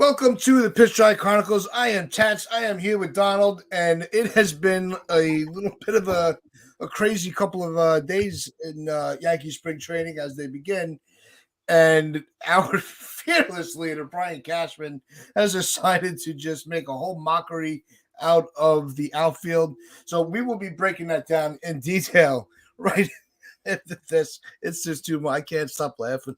Welcome to the Pitch Dry Chronicles. I am Tats. I am here with Donald, and it has been a little bit of a crazy couple of days in Yankee spring training as they begin. And our fearless leader, Brian Cashman, has decided to just make a whole mockery out of the outfield. So we will be breaking that down in detail right after this. It's just too much. I can't stop laughing.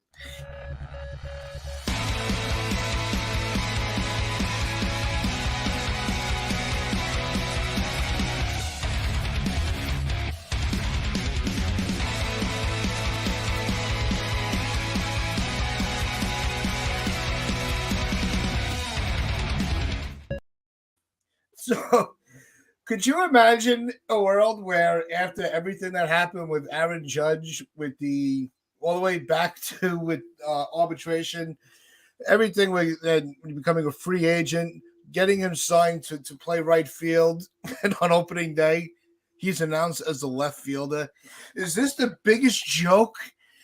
So, could you imagine a world where after everything that happened with Aaron Judge, with the all the way back to with arbitration, everything with becoming a free agent, getting him signed to play right field, and on opening day, he's announced as the left fielder. Is this the biggest joke?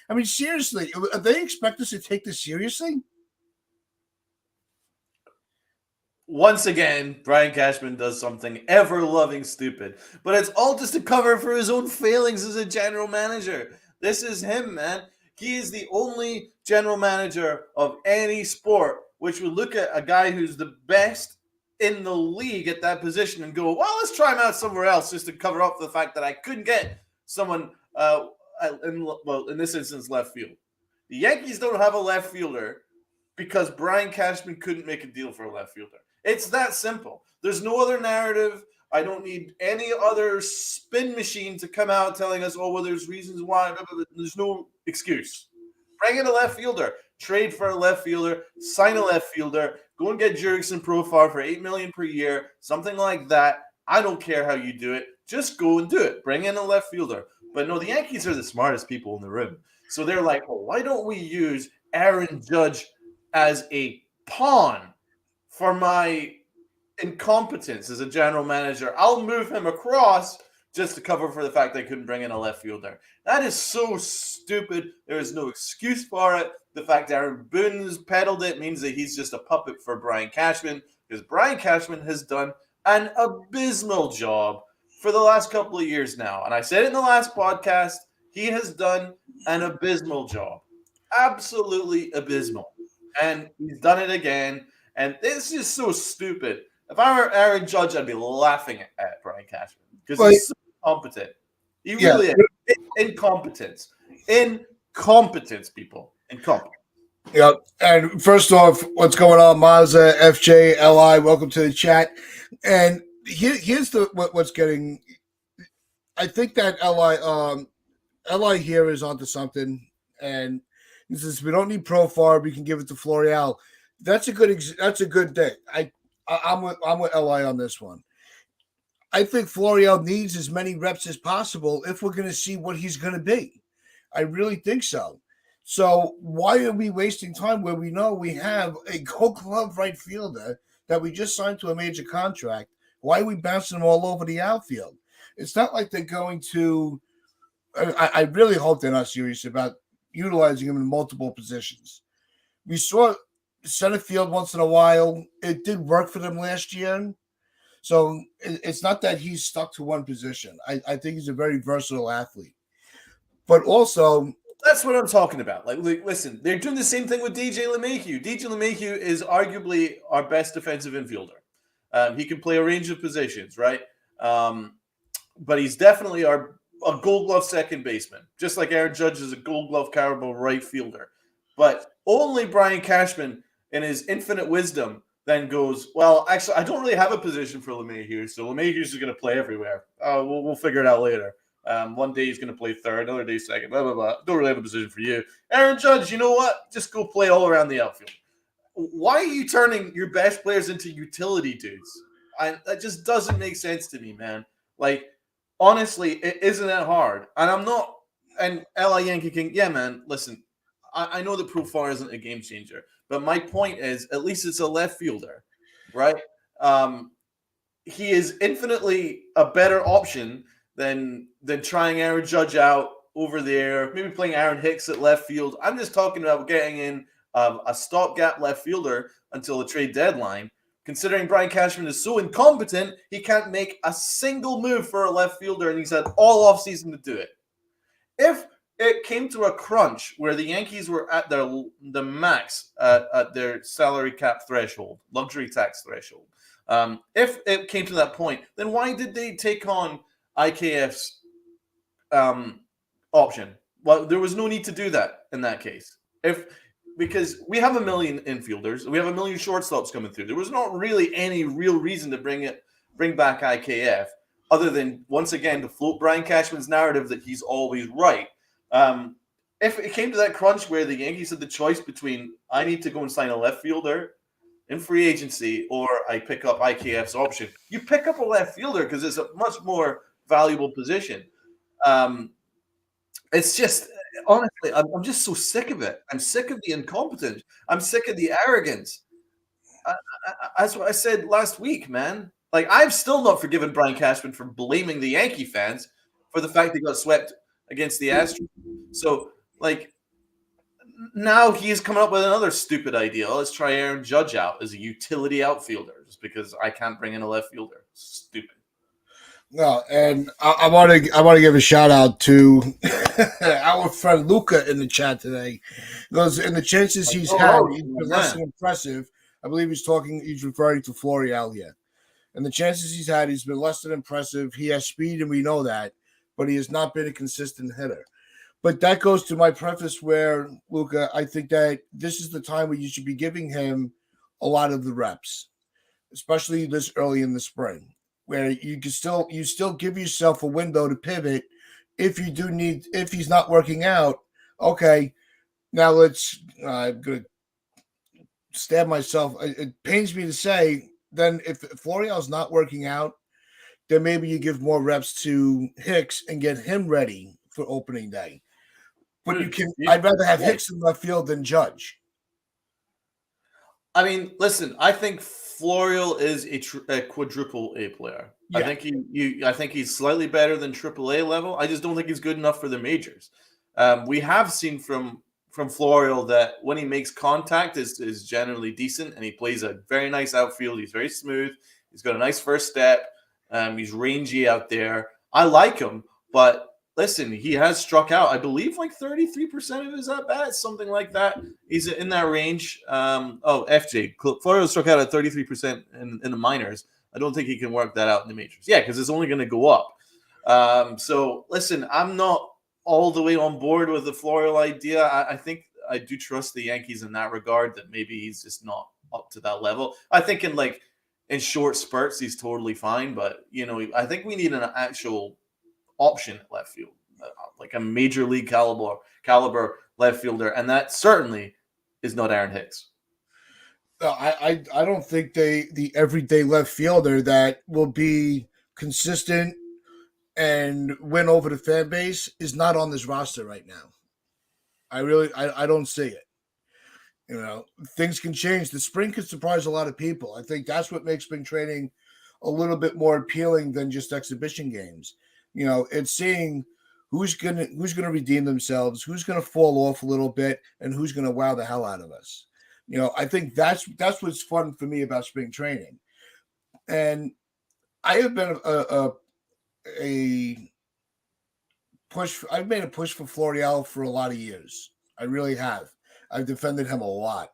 I mean, seriously, they expect us to take this seriously? Once again, Brian Cashman does something ever-loving stupid. But it's all just a cover for his own failings as a general manager. This is him, man. He is the only general manager of any sport which would look at a guy who's the best in the league at that position and go, well, let's try him out somewhere else just to cover up the fact that I couldn't get someone, in this instance, left field. The Yankees don't have a left fielder because Brian Cashman couldn't make a deal for a left fielder. It's that simple. There's no other narrative. I don't need any other spin machine to come out telling us, oh, well, there's reasons why. There's no excuse. Bring in a left fielder. Trade for a left fielder. Sign a left fielder. Go and get Jurickson Profar for $8 million per year. Something like that. I don't care how you do it. Just go and do it. Bring in a left fielder. But no, the Yankees are the smartest people in the room. So they're like, well, why don't we use Aaron Judge as a pawn for my incompetence as a general manager? I'll move him across just to cover for the fact they couldn't bring in a left fielder. That is so stupid. There is no excuse for it. The fact Aaron Boone's peddled it means that he's just a puppet for Brian Cashman, because Brian Cashman has done an abysmal job for the last couple of years now. And I said it in the last podcast, he has done an abysmal job. Absolutely abysmal. And he's done it again. And this is so stupid. If I were Aaron Judge, I'd be laughing at Brian Cashman because he's so incompetent. He really is. Incompetence. Incompetence, people. Incompetence. Yeah. And first off, what's going on, Mazza, FJ, LI? Welcome to the chat. And here's what's getting. I think that LI here is onto something. And he says, we don't need Profar. We can give it to Florial. That's a good day. I'm with Li on this one. I think Florial needs as many reps as possible if we're going to see what he's going to be. I really think so. So why are we wasting time where we know we have a Gold Glove right fielder that we just signed to a major contract? Why are we bouncing them all over the outfield? It's not like they're going to. I really hope they're not serious about utilizing him in multiple positions. We saw center field once in a while. It did work for them last year. So it's not that he's stuck to one position. I think he's a very versatile athlete. But also, that's what I'm talking about. Like, listen, they're doing the same thing with DJ LeMahieu. DJ LeMahieu is arguably our best defensive infielder. He can play a range of positions, right? But he's definitely a Gold Glove second baseman, just like Aaron Judge is a Gold Glove caliber right fielder. But only Brian Cashman, in his infinite wisdom, then goes, well, actually, I don't really have a position for LeMahieu, so LeMahieu's just going to play everywhere. We'll figure it out later. One day he's going to play third, another day second, blah, blah, blah. Don't really have a position for you. Aaron Judge, you know what? Just go play all around the outfield. Why are you turning your best players into utility dudes? That just doesn't make sense to me, man. Like, honestly, it isn't that hard. And I'm not – and L.I. Yankee King, yeah, man, listen, I know that Profar isn't a game changer, but my point is at least it's a left fielder, right? He is infinitely a better option than trying Aaron Judge out over there, maybe playing Aaron Hicks at left field. I'm just talking about getting in a stopgap left fielder until the trade deadline. Considering Brian Cashman is so incompetent, he can't make a single move for a left fielder, and he's had all offseason to do it. If it came to a crunch where the Yankees were at the max at their salary cap threshold, luxury tax threshold, if it came to that point, then why did they take on IKF's option? Well, there was no need to do that in that case. Because we have a million infielders, we have a million shortstops coming through. There was not really any real reason to bring back IKF, other than once again to float Brian Cashman's narrative that he's always right. If it came to that crunch where the Yankees had the choice between I need to go and sign a left fielder in free agency or I pick up IKF's option, you pick up a left fielder because it's a much more valuable position. It's just honestly, I'm just so sick of it. I'm sick of the incompetence. I'm sick of the arrogance. That's what I said last week, man. Like, I've still not forgiven Brian Cashman for blaming the Yankee fans for the fact they got swept against the Astros. So, like, now he's coming up with another stupid idea. Let's try Aaron Judge out as a utility outfielder just because I can't bring in a left fielder. Stupid. No, and I want to give a shout out to our friend Luca in the chat today, because in the chances he's had, he's been less than impressive. I believe he's referring to Florial here. And the chances he's had, he's been less than impressive. He has speed, and we know that, but he has not been a consistent hitter. But that goes to my preface where, Luca, I think that this is the time where you should be giving him a lot of the reps, especially this early in the spring, where you can still give yourself a window to pivot if he's not working out. Okay, now I'm going to stab myself. It pains me to say, then if Florial's not working out, then maybe you give more reps to Hicks and get him ready for opening day. But I'd rather have Hicks in left field than Judge. I mean, listen, I think Florial is a quadruple A player. Yeah. I think he's slightly better than triple A level. I just don't think he's good enough for the majors. We have seen from Florial that when he makes contact is generally decent, and he plays a very nice outfield. He's very smooth. He's got a nice first step. He's rangy out there. I like him, but listen, he has struck out, I believe, like 33% of his at-bats, something like that. He's in that range. FJ, Florial struck out at 33% in the minors. I don't think he can work that out in the majors. Yeah, because it's only going to go up. So, listen, I'm not all the way on board with the Florial idea. I think I do trust the Yankees in that regard, that maybe he's just not up to that level. I think in short spurts, he's totally fine. But, I think we need an actual option at left field, like a major league caliber left fielder, and that certainly is not Aaron Hicks. I don't think the everyday left fielder that will be consistent and win over the fan base is not on this roster right now. I don't see it. Things can change. The spring could surprise a lot of people. I think that's what makes spring training a little bit more appealing than just exhibition games. It's seeing who's gonna redeem themselves, who's gonna fall off a little bit, and who's gonna wow the hell out of us. I think that's what's fun for me about spring training. And I have been a push. I've made a push for Florial for a lot of years. I really have. I've defended him a lot.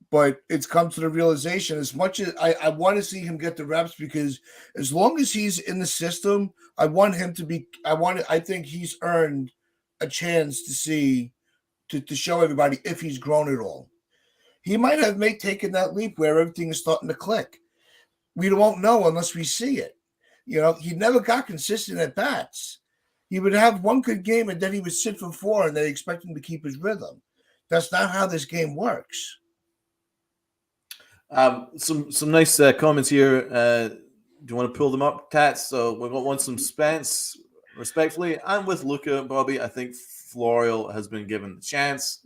But it's come to the realization, as much as I want to see him get the reps, because as long as he's in the system, I want him to be. I think he's earned a chance to show everybody if he's grown at all. He might have taken that leap where everything is starting to click. We won't know unless we see it. He never got consistent at bats. He would have one good game and then he would sit for 4, and they expect him to keep his rhythm. That's not how this game works. Some nice comments here. Do you want to pull them up, Tats? So we want some Spence, respectfully. I'm with Luca, Bobby. I think Florial has been given the chance.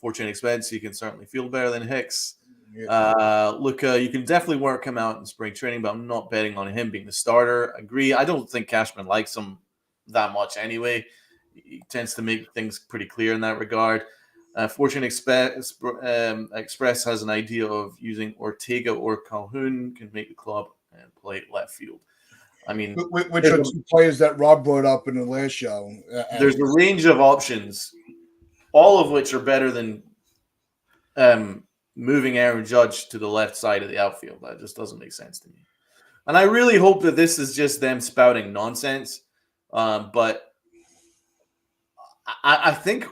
Fortune expense, you can certainly feel better than Hicks. Luca, you can definitely work him out in spring training, but I'm not betting on him being the starter. Agree. I don't think Cashman likes him that much anyway. He tends to make things pretty clear in that regard. Fortune Express has an idea of using Ortega or Calhoun can make the club and play left field. I mean, Which are two players that Rob brought up in the last show. There's a range of options, all of which are better than moving Aaron Judge to the left side of the outfield. That just doesn't make sense to me. And I really hope that this is just them spouting nonsense. But I think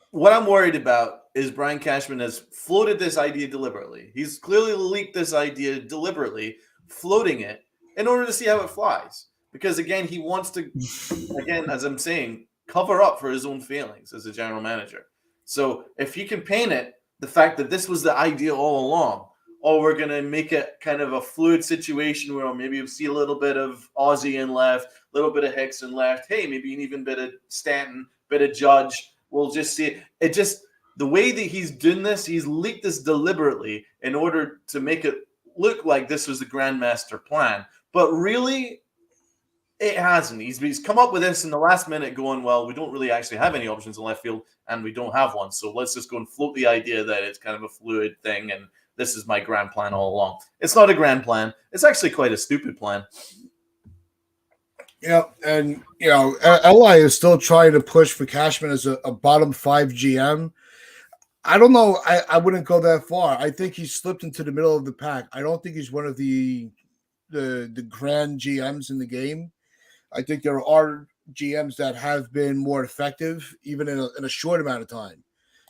what I'm worried about is Brian Cashman has floated this idea deliberately. He's clearly leaked this idea deliberately, floating it in order to see how it flies. Because again, he wants to, again, as I'm saying, cover up for his own feelings as a general manager. So if he can paint it, the fact that this was the idea all along, or we're going to make it kind of a fluid situation where maybe you'll see a little bit of Ozzie in left, a little bit of Hicks in left, hey, maybe an even bit of Stanton, bit of Judge. We'll just see it. Just the way that he's doing this, he's leaked this deliberately in order to make it look like this was the grandmaster plan. But really, it hasn't. He's come up with this in the last minute going, well, we don't really actually have any options in left field, and we don't have one. So let's just go and float the idea that it's kind of a fluid thing, and this is my grand plan all along. It's not a grand plan. It's actually quite a stupid plan. Yeah, and LI is still trying to push for Cashman as a bottom 5 GM. I don't know. I wouldn't go that far. I think he slipped into the middle of the pack. I don't think he's one of the grand GMs in the game. I think there are GMs that have been more effective, even in a short amount of time.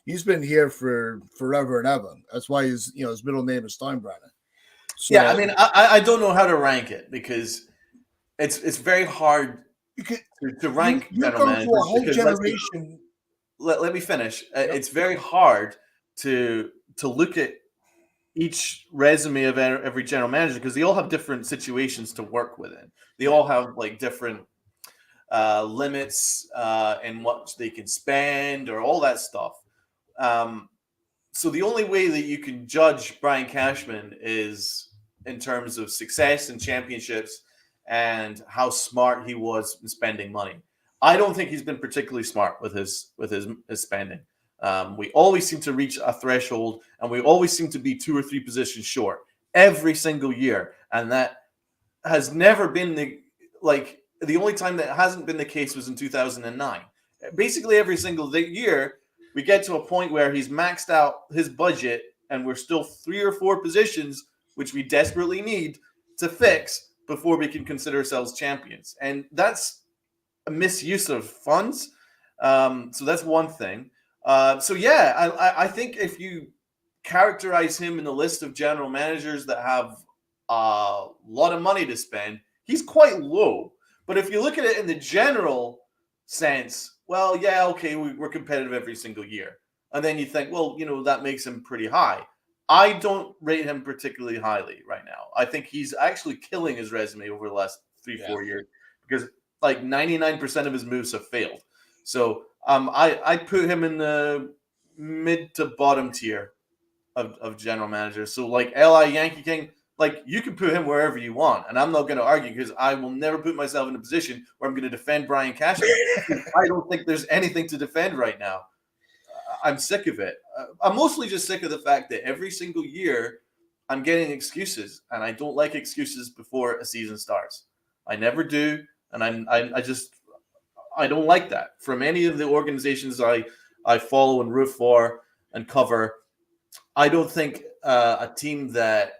He's been here for forever and ever. That's why his middle name is Steinbrenner. So, yeah, I mean, I don't know how to rank it because it's very hard to rank general managers. A whole generation. Let me finish. Yep. It's very hard to look at each resume of every general manager because they all have different situations to work within. They all have like different limits and what they can spend or all that stuff. So the only way that you can judge Brian Cashman is in terms of success and championships and how smart he was in spending money. I don't think he's been particularly smart with his spending. We always seem to reach a threshold, and we always seem to be 2 or 3 positions short every single year, and that has never been the only time that hasn't been the case was in 2009. Basically, every single year we get to a point where he's maxed out his budget, and we're still 3 or 4 positions which we desperately need to fix before we can consider ourselves champions, and that's a misuse of funds. So that's one thing. So yeah, I think if you characterize him in the list of general managers that have a lot of money to spend, he's quite low. But if you look at it in the general sense, well, yeah, okay, we're competitive every single year. And then you think, well, that makes him pretty high. I don't rate him particularly highly right now. I think he's actually killing his resume over the last 3-4 years because like 99% of his moves have failed. So I put him in the mid to bottom tier of general managers. So like LI Yankee King, like you can put him wherever you want, and I'm not going to argue because I will never put myself in a position where I'm going to defend Brian Cashman. I don't think there's anything to defend right now. I'm sick of it. I'm mostly just sick of the fact that every single year I'm getting excuses, and I don't like excuses before a season starts. I never do, and I don't like that from any of the organizations I follow and root for and cover. I don't think a team that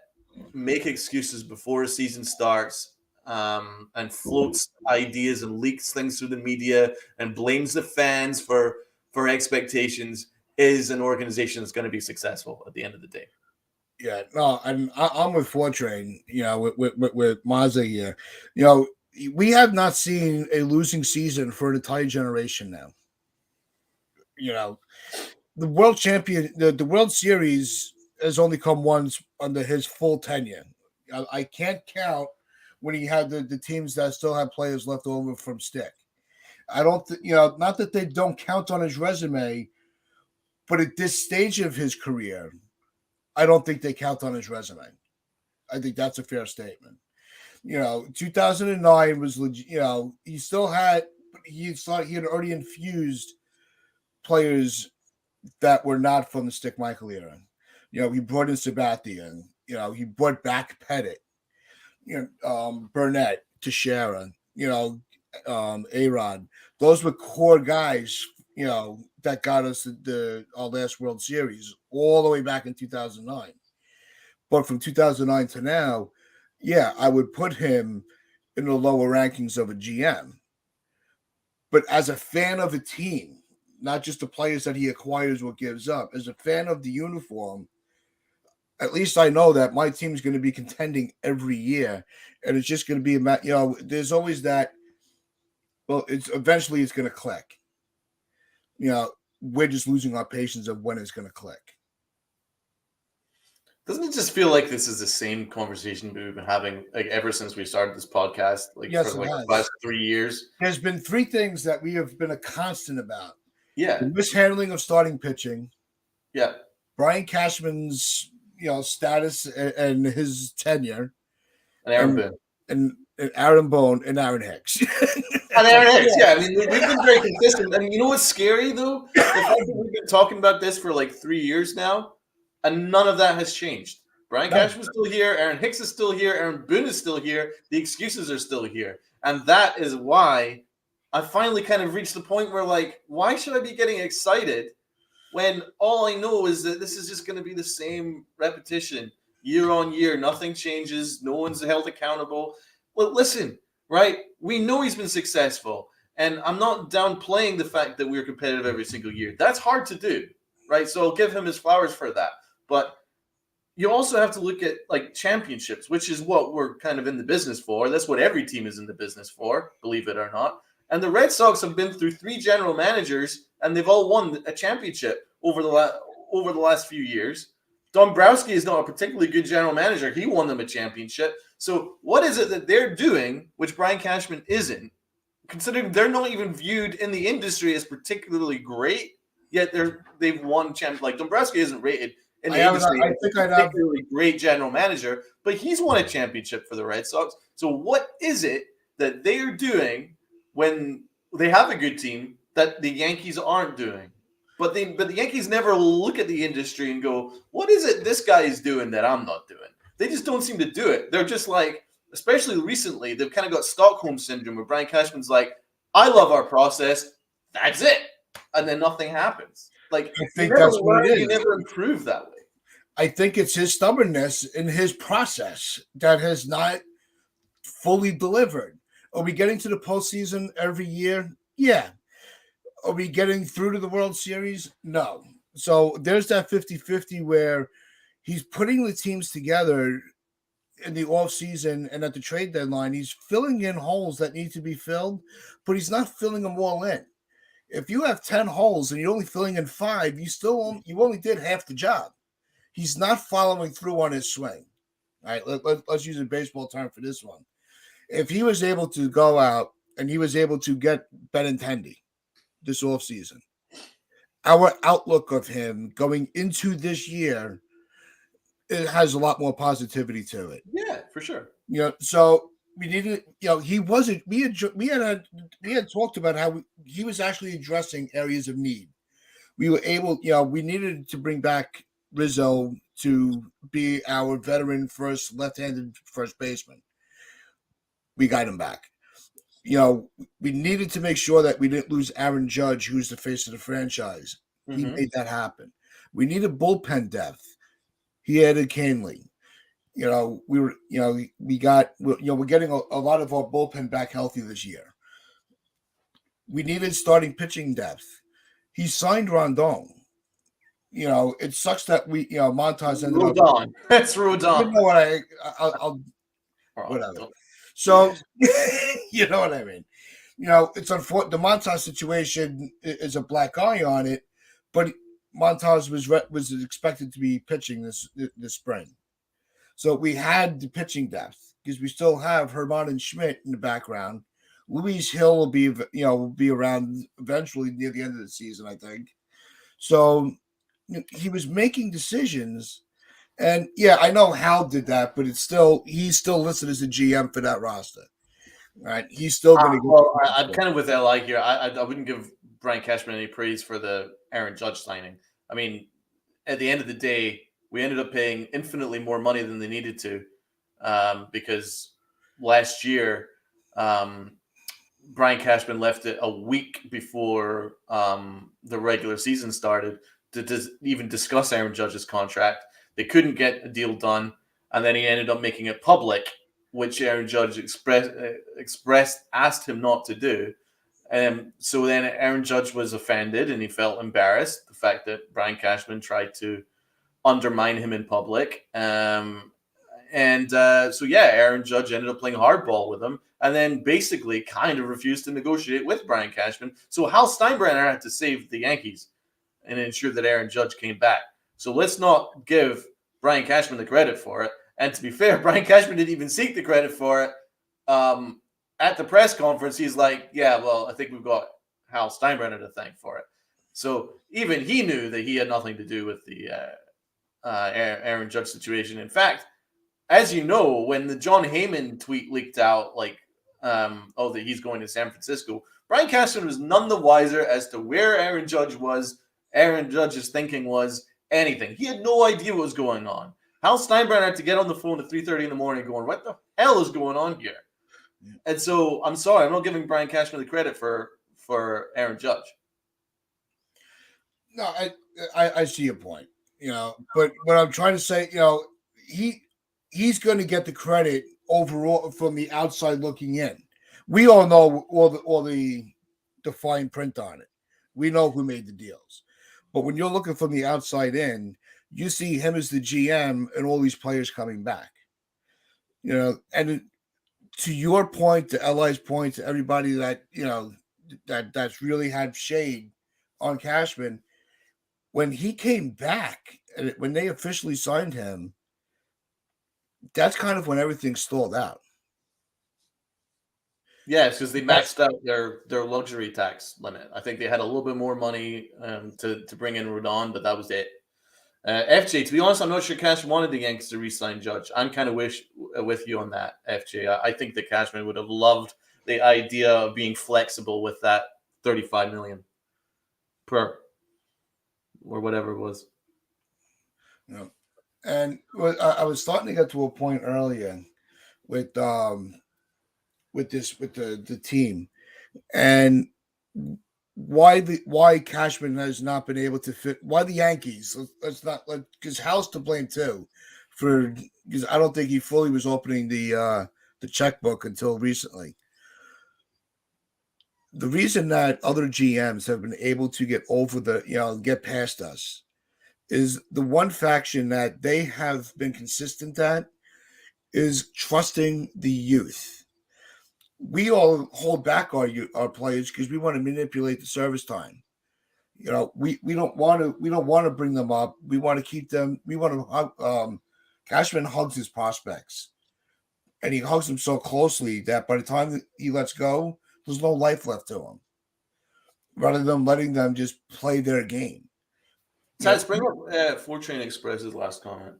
make excuses before a season starts and floats ideas and leaks things through the media and blames the fans for expectations is an organization that's going to be successful at the end of the day. Yeah, no, I'm with Fortrain, with Mazza here. We have not seen a losing season for an entire generation now. The world champion, the World Series has only come once under his full tenure. I can't count when he had the teams that still have players left over from Stick. I don't, not that they don't count on his resume, but at this stage of his career, I don't think they count on his resume. I think that's a fair statement. 2009 was legit. He still had, he had already infused players that were not from the Stick Michael era. He brought in Sabathia. He brought back Pettit. Burnett, Teixeira. A-Rod. Those were core guys. That got us our last World Series all the way back in 2009. But from 2009 to now, yeah, I would put him in the lower rankings of a GM. But as a fan of a team, not just the players that he acquires or gives up, as a fan of the uniform, at least I know that my team is going to be contending every year, and it's just going to be there's always that. Well, it's going to click. We're just losing our patience of when it's going to click. Doesn't it just feel like this is the same conversation we've been having ever since we started this podcast? Yes, for the last 3 years. There's been 3 things that we have been a constant about. Yeah. The mishandling of starting pitching. Yeah. Brian Cashman's status and his tenure. And Aaron Boone. And Aaron Boone and Aaron Hicks. And Aaron Hicks, yeah. I mean, we've been very consistent. And you know what's scary, though? The fact that we've been talking about this for 3 years now, and none of that has changed. Brian Cashman's still here. Aaron Hicks is still here. Aaron Boone is still here. The excuses are still here. And that is why I finally kind of reached the point where, why should I be getting excited when all I know is that this is just going to be the same repetition year on year? Nothing changes. No one's held accountable. Well, listen, right? We know he's been successful. And I'm not downplaying the fact that we're competitive every single year. That's hard to do, right? So I'll give him his flowers for that. But you also have to look at championships, which is what we're kind of in the business for. That's what every team is in the business for, believe it or not. And the Red Sox have been through 3 general managers, and they've all won a championship over the last few years. Dombrowski is not a particularly good general manager. He won them a championship. So what is it that they're doing, which Brian Cashman isn't, considering they're not even viewed in the industry as particularly great, yet they've won champions. Dombrowski isn't rated in the industry. I think I'd have a particularly great general manager, but he's won a championship for the Red Sox. So what is it that they are doing when they have a good team that the Yankees aren't doing? But the Yankees never look at the industry and go, what is it this guy is doing that I'm not doing? They just don't seem to do it. They're just especially recently, they've kind of got Stockholm syndrome where Brian Cashman's I love our process. That's it. And then nothing happens. I think that's what it is. You never improve that way. I think it's his stubbornness in his process that has not fully delivered. Are we getting to the postseason every year? Yeah. Are we getting through to the World Series? No. So there's that 50-50 where he's putting the teams together in the offseason and at the trade deadline. He's filling in holes that need to be filled, but he's not filling them all in. If you have 10 holes and you're only filling in 5, you only did half the job. He's not following through on his swing. All right, let's use a baseball term for this one. If he was able to go out and he was able to get Benintendi this offseason, our outlook of him going into this year, it has a lot more positivity to it. Yeah, for sure. So we needed, he wasn't. We had talked about how he was actually addressing areas of need. We were able, we needed to bring back Rizzo to be our veteran left-handed first baseman. We got him back. We needed to make sure that we didn't lose Aaron Judge, who's the face of the franchise. Mm-hmm. He made that happen. We needed bullpen depth. He added Canley. We're getting a lot of our bullpen back healthy this year. We needed starting pitching depth. He signed Rondon. It sucks that Montas ended Rodon. Up. That's Rodon. You know what I'll whatever. So you know what I mean. It's unfortunate. The Montas situation is a black eye on it, but Montas was expected to be pitching this spring. So we had the pitching depth because we still have Herman and Schmidt in the background. Luis Hill will be around eventually near the end of the season, I think. So he was making decisions, and yeah, I know Hal did that, but he's still listed as a GM for that roster. Right? He's still going to. Well, I'm kind of with Li here. I wouldn't give Brian Cashman any praise for the Aaron Judge signing. I mean, at the end of the day, we ended up paying infinitely more money than they needed to, because last year, um, Brian Cashman left it a week before the regular season started to even discuss Aaron Judge's contract. They couldn't get a deal done, and then he ended up making it public, which Aaron Judge expressed asked him not to do. So then Aaron Judge was offended and he felt embarrassed the fact that Brian Cashman tried to undermine him in public. So yeah, Aaron Judge ended up playing hardball with him, and then basically kind of refused to negotiate with Brian Cashman. So Hal Steinbrenner had to save the Yankees and ensure that Aaron Judge came back. So let's not give Brian Cashman the credit for it. And to be fair, Brian Cashman didn't even seek the credit for it. At the press conference, he's like, "Yeah, well, I think we've got Hal Steinbrenner to thank for it." So even he knew that he had nothing to do with the Aaron Judge situation. In fact, as you know, when the John Heyman tweet leaked out, that he's going to San Francisco, Brian Cashman was none the wiser as to where Aaron Judge was, Aaron Judge's thinking was, anything. He had no idea what was going on. Hal Steinbrenner had to get on the phone at 3:30 in the morning going, what the hell is going on here? And so I'm sorry, I'm not giving Brian Cashman the credit for Aaron Judge. No, I see your point, but what I'm trying to say, he's going to get the credit overall from the outside looking in. We all know all the fine print on it. We know who made the deals. But when you're looking from the outside in, you see him as the GM and all these players coming back. And to your point, to LI's point, to everybody that, that's really had shade on Cashman, when he came back, when they officially signed him, that's kind of when everything stalled out. Yes, because they maxed out their luxury tax limit. I think they had a little bit more money to bring in Rodon, but that was it. FJ, to be honest, I'm not sure Cashman wanted the Yankees to re-sign Judge. I'm kind of with you on that, FJ. I think that Cashman would have loved the idea of being flexible with that $35 million per or whatever it was. Yeah. And I was starting to get to a point earlier with the team and why Cashman has not been able to fit. Why the Yankees? Let's not because Hal's to blame too because I don't think he fully was opening the checkbook until recently. The reason that other GMs have been able to get over get past us is the one faction that they have been consistent at is trusting the youth. We all hold back our players because we want to manipulate the service time. We don't want to bring them up. We want to keep them. We want to. Cashman hugs his prospects, and he hugs them so closely that by the time that he lets go, there's no life left to him. Rather than letting them just play their game. Let's bring up Fortune Express's last comment.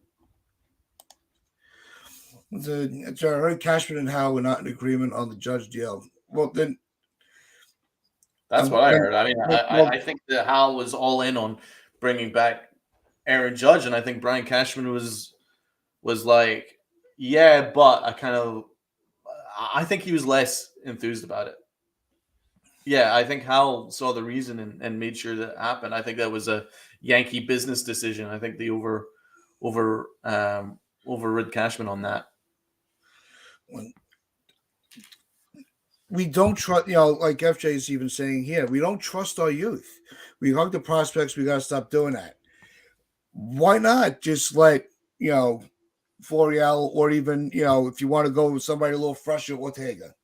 It's all right. Cashman and Howe were not in agreement on the Judge deal. Well, then that's what I heard. I mean, I think that Howe was all in on bringing back Aaron Judge, and I think Brian Cashman was like, yeah, but I think he was less enthused about it. Yeah, I think Howe saw the reason and made sure that happened. I think that was a Yankee business decision. I think they overrid Cashman on that. We don't trust, like FJ is even saying here, we don't trust our youth. We hug the prospects. We got to stop doing that. Why not just let, Florial or even, if you want to go with somebody a little fresher, Ortega.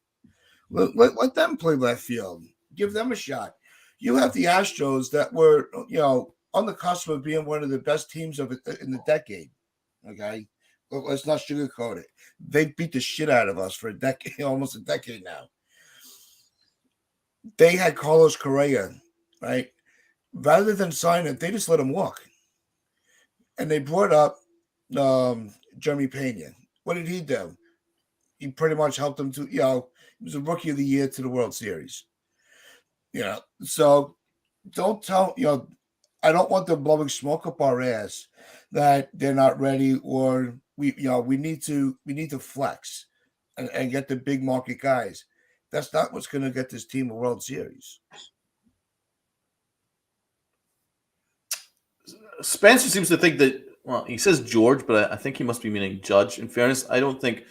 Let them play left field. Give them a shot. You have the Astros that were, on the cusp of being one of the best teams in the decade. Okay? Let's not sugarcoat it. They beat the shit out of us for a decade, almost a decade now. They had Carlos Correa, right? Rather than sign it, they just let him walk. And they brought up Jeremy Pena. What did he do? He pretty much helped them to, he was a rookie of the year to the World Series. So don't tell I don't want them blowing smoke up our ass that they're not ready, or we need to flex and get the big market guys. That's not what's going to get this team a World Series. Spencer seems to think that. Well, he says George, but I think he must be meaning Judge. In fairness, I don't think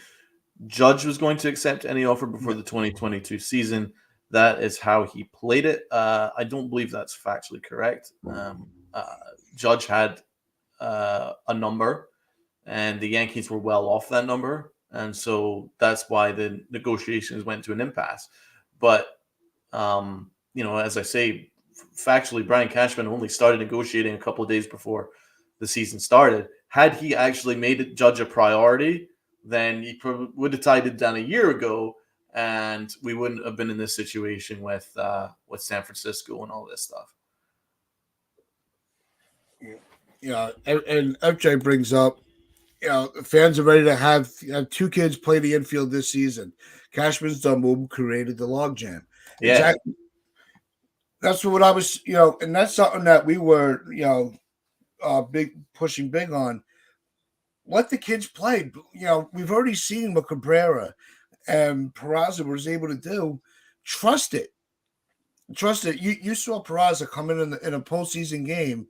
Judge was going to accept any offer before the 2022 season. That is how he played it. I don't believe that's factually correct. Judge had a number, and the Yankees were well off that number, and so that's why the negotiations went to an impasse. But as I say, factually, Brian Cashman only started negotiating a couple of days before the season started. Had he actually made it Judge a priority, then he probably would have tied it down a year ago, and we wouldn't have been in this situation with San Francisco and all this stuff. Yeah, and FJ brings up, fans are ready to have two kids play the infield this season. Cashman's done move created the logjam. Yeah, Exactly. That's what I was, and that's something that we were, big pushing big on. Let the kids play. We've already seen what Cabrera and Peraza was able to do. Trust it. Trust it. You saw Peraza come in a postseason game,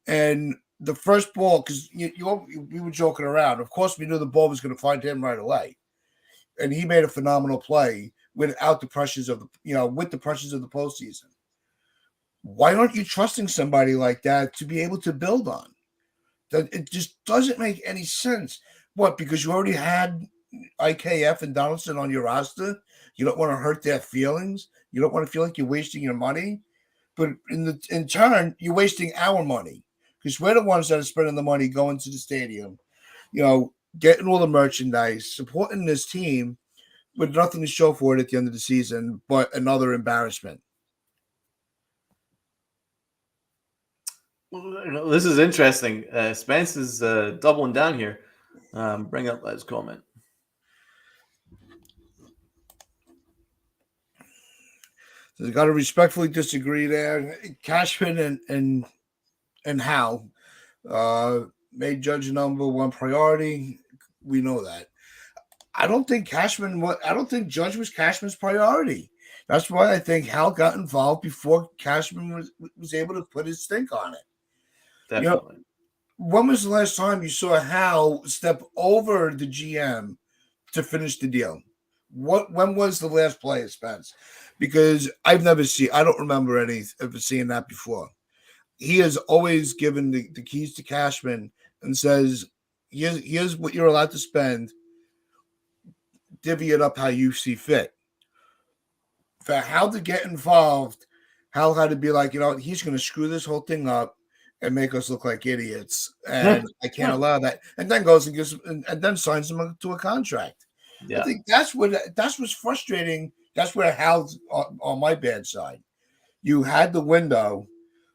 and the first ball, because we were joking around. Of course, we knew the ball was going to find him right away, and he made a phenomenal play without the pressures of with the pressures of the postseason. Why aren't you trusting somebody like that to be able to build on? That it just doesn't make any sense. What? Because you already had IKF and Donaldson on your roster, you don't want to hurt their feelings. You don't want to feel like you're wasting your money. But in turn, you're wasting our money because we're the ones that are spending the money going to the stadium, getting all the merchandise, supporting this team with nothing to show for it at the end of the season, but another embarrassment. Well, this is interesting. Spence is doubling down here. Bring up Led's comment. So you got to respectfully disagree there. Cashman and Hal made Judge number one priority. We know that. I don't think Judge was Cashman's priority. That's why I think Hal got involved before Cashman was able to put his stink on it. Definitely. When was the last time you saw Hal step over the GM to finish the deal? When was the last play, Spence? Because I don't remember ever seeing that before. He has always given the keys to Cashman and says, here's what you're allowed to spend. Divvy it up how you see fit. For Hal to get involved, Hal had to be like, he's going to screw this whole thing up and make us look like idiots, and I can't allow that. And then goes and then signs him to a contract. Yeah. I think that's what's frustrating. That's where Hal's on my bad side. You had the window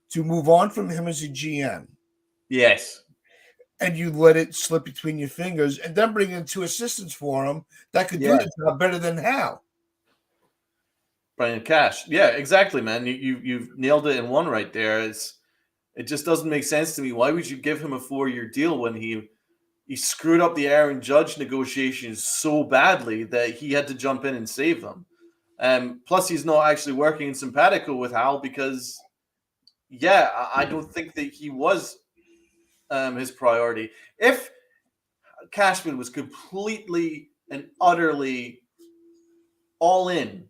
to move on from him as a GM. Yes. And you let it slip between your fingers, and then bring in two assistants for him that could do the job better than Hal. Brian Cash. Yeah, exactly, man. You've nailed it in one right there. It just doesn't make sense to me. Why would you give him a 4-year deal when he screwed up the Aaron Judge negotiations so badly that he had to jump in and save them? Plus, he's not actually working in simpatico with Hal because, I don't think that he was his priority. If Cashman was completely and utterly all in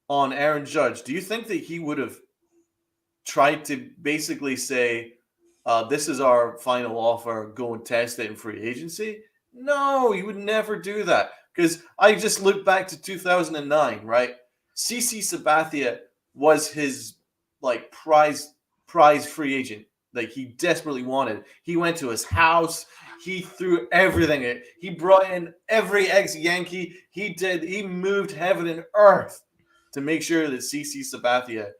on Aaron Judge, do you think that he would have tried to basically say, this is our final offer, go and test it in free agency? No, he would never do that. Because I just looked back to 2009, right? CC Sabathia was his prize free agent that he desperately wanted. He went to his house. He threw everything. He brought in every ex-Yankee. He moved heaven and earth to make sure that CC Sabathia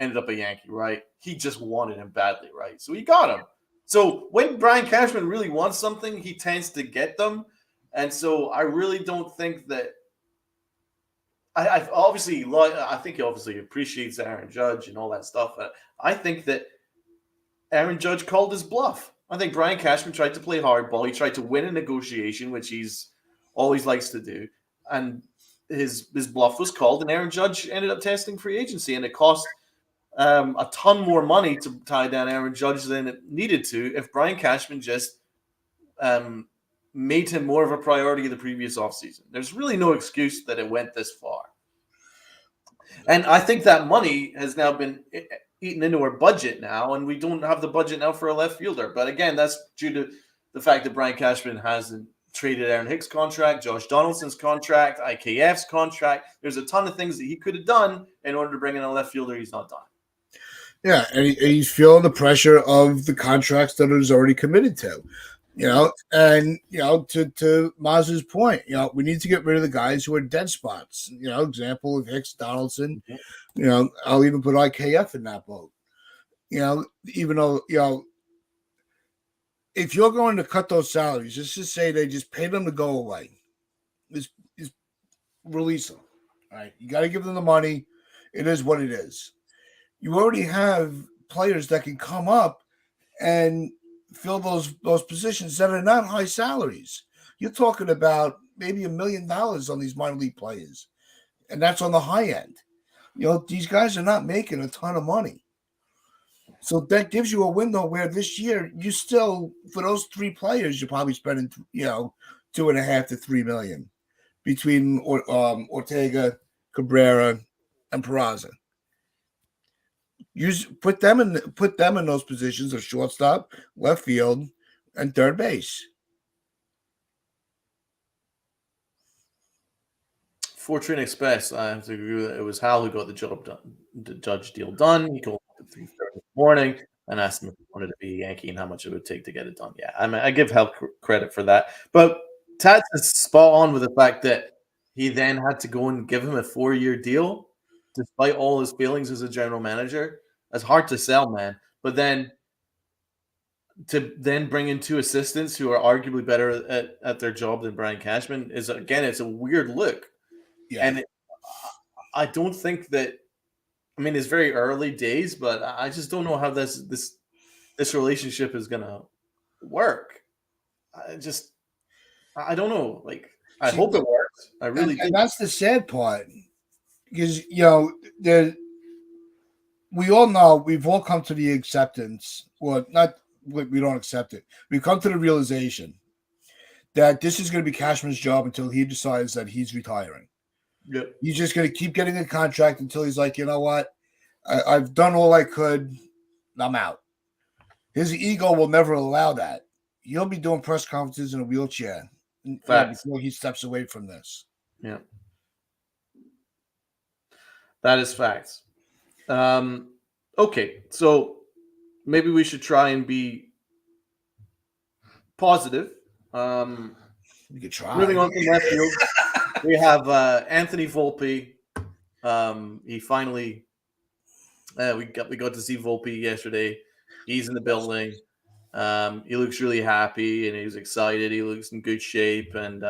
ended up a Yankee, right? He just wanted him badly, right? So he got him. So when Brian Cashman really wants something, he tends to get them. And so I really don't think that I've obviously, I think he obviously appreciates Aaron Judge and all that stuff. But I think that Aaron Judge called his bluff. I think Brian Cashman tried to play hardball. He tried to win a negotiation, which he's always likes to do, and his bluff was called. And Aaron Judge ended up testing free agency, and it cost a ton more money to tie down Aaron Judge than it needed to if Brian Cashman just um, made him more of a priority the previous offseason. There's really no excuse that it went this far. And I think that money has now been eaten into our budget now, and we don't have the budget now for a left fielder. But again, that's due to the fact that Brian Cashman hasn't traded Aaron Hicks' contract, Josh Donaldson's contract, IKF's contract. There's a ton of things that he could have done in order to bring in a left fielder he's not done. Yeah, and he's feeling the pressure of the contracts that he's already committed to. And to Maz's point, we need to get rid of the guys who are dead spots. Example of Hicks, Donaldson. I'll even put IKF in that boat. Even though if you're going to cut those salaries, let's just say they just pay them to go away. Just release them. All right, you got to give them the money. It is what it is. You already have players that can come up and fill those positions that are not high salaries. You're talking about maybe $1 million on these minor league players, and that's on the high end. These guys are not making a ton of money. So that gives you a window where this year you still, for those three players, you're probably spending, $2.5 to $3 million between Ortega, Cabrera, and Peraza. Put them in those positions of shortstop, left field, and third base. Fortune Express, I have to agree with it. It was Hal who got the job done, the Judge deal done. He called at 3:30 in the morning and asked him if he wanted to be a Yankee and how much it would take to get it done. Yeah, I mean, I give Hal credit for that. But Tats is spot on with the fact that he then had to go and give him a 4-year deal, despite all his feelings as a general manager. That's hard to sell, man. But then to then bring in two assistants who are arguably better at their job than Brian Cashman is, again, it's a weird look. Yeah. And I don't think that. I mean, it's very early days, but I just don't know how this relationship is gonna work. I don't know. Like, I hope it works. I really do. And that's the sad part, because we all know, we've all come to the acceptance, or not. We don't accept it. We've come to the realization that this is going to be Cashman's job until he decides that he's retiring. Yep. He's just going to keep getting a contract until he's like, you know what? I've done all I could. I'm out. His ego will never allow that. He'll be doing press conferences in a wheelchair before he steps away from this. Yeah. That is facts. Okay, so maybe we should try and be positive. We could try. Moving on to left field, we have Anthony Volpe. He finally, we got to see Volpe yesterday. He's in the building. He looks really happy and he's excited. He looks in good shape. And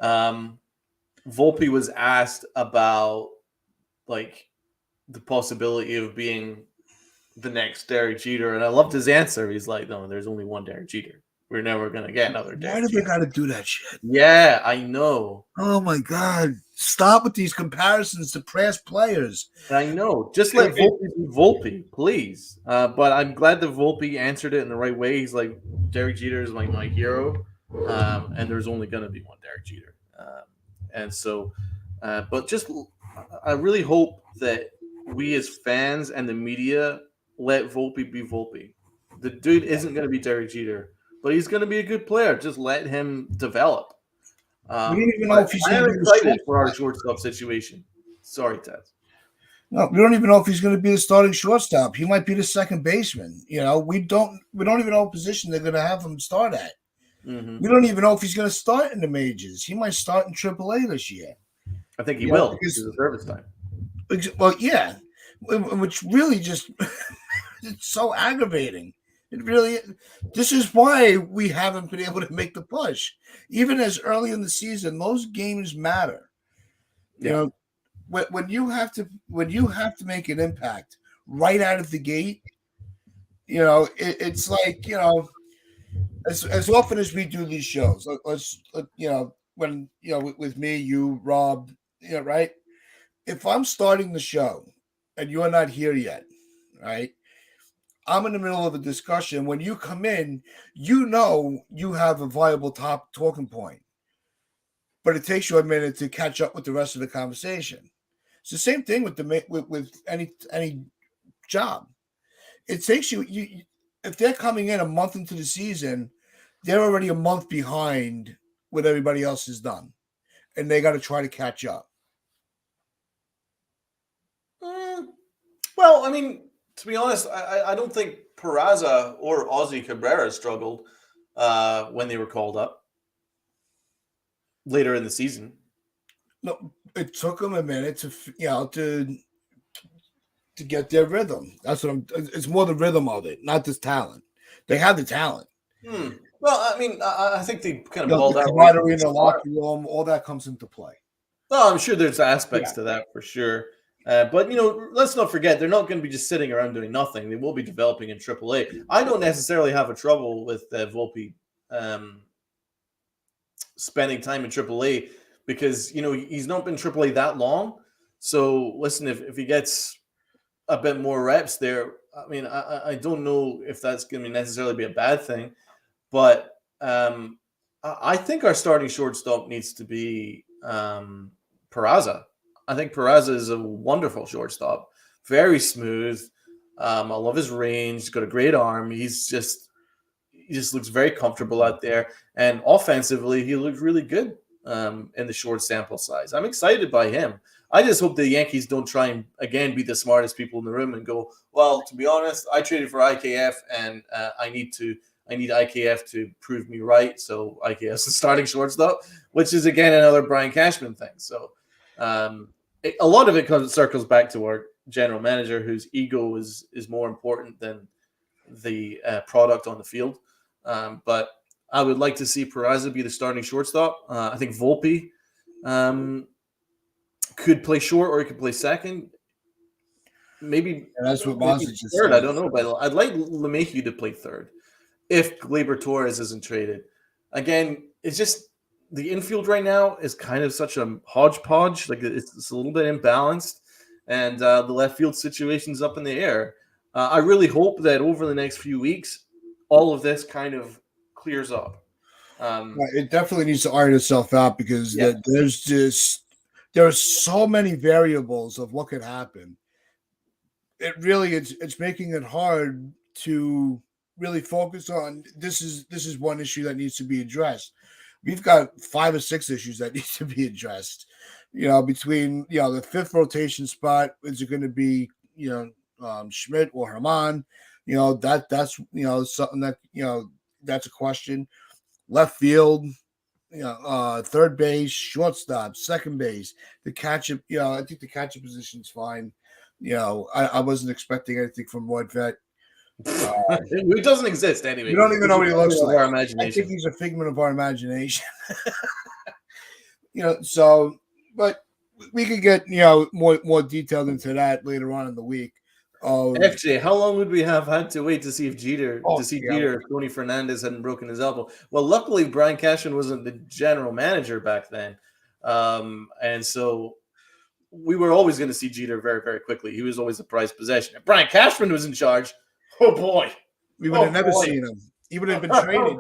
Volpe was asked about like the possibility of being the next Derek Jeter, and I loved his answer. He's like, "No, there's only one Derek Jeter. We're never gonna get another Derek." Why do they got to do that shit? Yeah, I know. Oh my god! Stop with these comparisons to past players. I know. Just let Volpe be Volpe, please. But I'm glad that Volpe answered it in the right way. He's like, Derek Jeter is like my hero, and there's only gonna be one Derek Jeter. And so, but just, I really hope that we as fans and the media let Volpe be Volpe. The dude isn't going to be Derek Jeter, but he's going to be a good player. Just let him develop. We don't even know if he's going to be excited for our shortstop situation. Sorry, Ted. No, we don't even know if he's going to be the starting shortstop. He might be the second baseman. We don't even know what position they're going to have him start at. Mm-hmm. We don't even know if he's going to start in the majors. He might start in AAA this year. I think he will because of the service time. Well, yeah, which really just it's so aggravating. It really. This is why we haven't been able to make the push, even as early in the season. Those games matter. You know, when you have to make an impact right out of the gate, it's like, as often as we do these shows, when with me, you, Rob, right? If I'm starting the show and you're not here yet, right? I'm in the middle of a discussion. When you come in, you have a viable top talking point, but it takes you a minute to catch up with the rest of the conversation. It's the same thing with any job. It takes you if they're coming in a month into the season, they're already a month behind what everybody else has done, and they got to try to catch up. Well, I mean, to be honest, I don't think Peraza or Ozzy Cabrera struggled when they were called up later in the season. No, it took them a minute to get their rhythm. That's what I'm. It's more the rhythm of it, not just talent. They have the talent. Well, I mean, I think they kind of balled The out. camaraderie in the locker room, all that comes into play. No, I'm sure there's aspects to that for sure. But let's not forget they're not going to be just sitting around doing nothing. They will be developing in AAA. I don't necessarily have a trouble with Volpe spending time in AAA because he's not been AAA that long. So listen, if he gets a bit more reps there, I mean, I don't know if that's going to necessarily be a bad thing, but I think our starting shortstop needs to be Peraza. I think Peraza is a wonderful shortstop, very smooth. I love his range. He's got a great arm. He just looks very comfortable out there, and offensively, he looked really good in the short sample size. I'm excited by him. I just hope the Yankees don't try and again be the smartest people in the room and go, well, to be honest, I traded for IKF, and I need IKF to prove me right. So IKF's the starting shortstop, which is again another Brian Cashman thing. So a lot of it circles back to our general manager, whose ego is more important than the product on the field. But I would like to see Peraza be the starting shortstop. I think Volpe could play short, or he could play second. Maybe that's what Mazda just third. said. I don't know, but I'd like LeMahieu to play third if Gleyber Torres isn't traded. Again, it's just the infield right now is kind of such a hodgepodge. Like it's a little bit imbalanced, and the left field situation's up in the air. I really hope that over the next few weeks, all of this kind of clears up. It definitely needs to iron itself out because there are so many variables of what could happen. It's making it hard to really focus on this is one issue that needs to be addressed. We've got 5 or 6 issues that need to be addressed. Between the 5th rotation spot, is it going to be Schmidt or Herman? That's something that that's a question. Left field, third base, shortstop, second base, the catcher. I think the catcher position's fine. I wasn't expecting anything from Roy Vet. It doesn't exist anyway. We don't even know what he looks like. Our imagination. I think he's a figment of our imagination. But we could get more detailed into that later on in the week. FJ, how long would we have had to wait to see if Jeter, if Tony Fernandez hadn't broken his elbow? Well, luckily Brian Cashman wasn't the general manager back then, and so we were always going to see Jeter very, very quickly. He was always a prized possession. If Brian Cashman was in charge, oh boy, we would have never seen him. He would have been traded.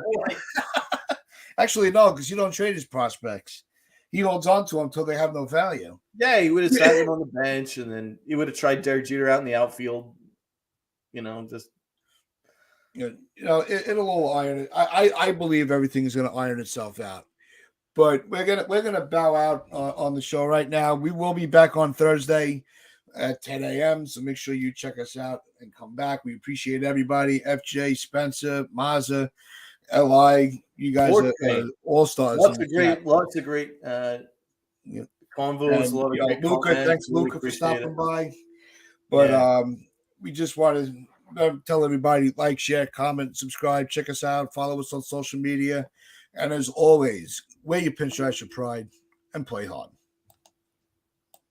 Actually, no, because you don't trade his prospects. He holds on to them until they have no value. Yeah, he would have sat him on the bench, and then he would have tried Derek Jeter out in the outfield. It'll all iron it. I believe everything is going to iron itself out. But we're gonna bow out on the show right now. We will be back on Thursday at 10 a.m. So make sure you check us out and come back. We appreciate everybody. FJ, Spencer, Mazza, Li, you guys are all stars. Lots of great convos. A lot of Luca, thanks Luca for stopping by. But we just want to tell everybody, like, share, comment, subscribe, check us out, follow us on social media, and as always, wear your pinstripes with pride and play hard.